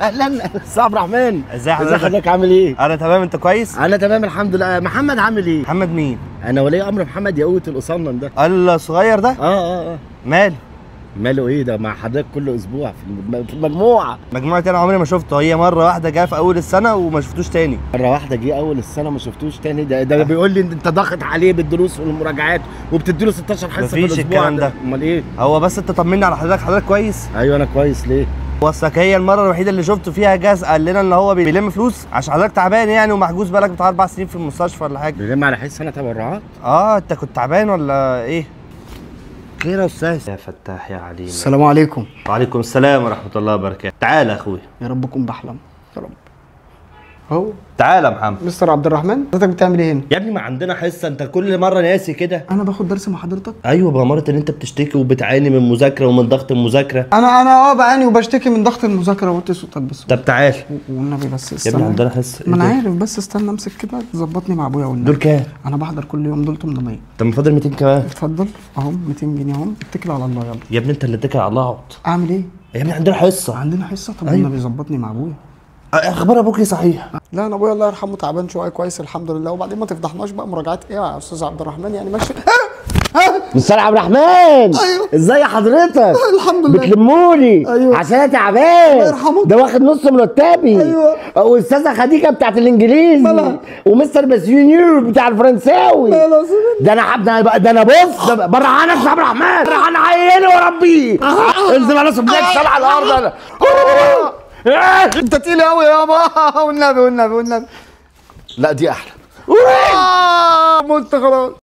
اهلا استاذ عبد الرحمن. ازي حضرتك؟ حضرتك عامل ايه؟ انا تمام، انت كويس؟ انا تمام الحمد لله. محمد عامل ايه؟ محمد مين؟ انا ولي امر محمد ياقوت القصنن ده. الصغير ده؟ اه ماله؟ ماله ايه ده؟ مع حضرتك كل اسبوع في المجموعه. مجموعة انا عمري ما شفته، هي مرة واحدة جه في اول السنة وما شفتوش تاني. مره واحده جه اول السنه ما شفتوش تاني. ده بيقول لي انت ضاغط عليه بالدروس والمراجعات وبتديله 16 حصه في مفيش الاسبوع. الكلام ده. امال ايه؟ هو بس انت طمني على حضرتك كويس؟ ايوه انا كويس. ليه؟ وصلك هي المرة الوحيدة اللي شفته فيها جاز قال لنا ان هو بيلم فلوس عشان حضرتك تعبان يعني ومحجوز بقالك بتاع 4 سنين في المستشفى ولا حاجة. بيلم على حس انا تبرعات؟ انت كنت تعبان ولا ايه؟ خير يا استاذ. يا فتاح يا عليم. السلام عليكم. وعليكم السلام ورحمة الله وبركاته. تعالى يا اخويا. يا رب اكون بحلم يا رب. اهو تعالى يا محمد. مستر عبد الرحمن، حضرتك بتعمل ايه هنا؟ يا ابني ما عندنا حصة، انت كل مرة ناسي كده. انا باخد درس مع حضرتك؟ ايوه بأمارة ان انت بتشتكي وبتعاني من مذاكرة ومن ضغط المذاكرة. انا بعاني وبشتكي من ضغط المذاكره طب بس. طب تعال والنبي بس يا استنى. ابني عندنا حصة. ما انا عارف بس استنى امسك كده تظبطني مع ابويا والنبي. دول كام؟ انا بحضر كل يوم، دول 800. طب ما فاضل 200 كمان. اتفضل اهو 200 جنيه اهو، اتكل على الله يلا. يا ابني انت اللي اتكل على الله اقعد. اعمل ايه؟ يا ابني عندنا حصة. عندنا حصه؟ طب أيوة. والنبي ظبطني مع ابويا. اخبار ابوك ايه صحيح؟ لا انا ابويا الله يرحمه تعبان شويه، كويس الحمد لله. وبعدين ما تفضحناش بقى، مراجعات ايه يا استاذ عبد الرحمن يعني ماشي. مستر عبد الرحمن. ايوه ازاي حضرتك؟ الحمد لله. بتلموني ايوه عشان انا تعبان. الله يرحمه. ده واخد نص مرتبي. ايوه. واستاذه خديجه بتاعت الانجليزي. مالها؟ ومستر بسيونيور بتاع الفرنساوي. لا لا سيدي. ده انا بص بره عنك يا عبد الرحمن. بره عن عيني وربيه. انزل على صبيك سبع على الارض. انت تقيل قوي يابا. والنبي. لا دي احلى. مت خلاص.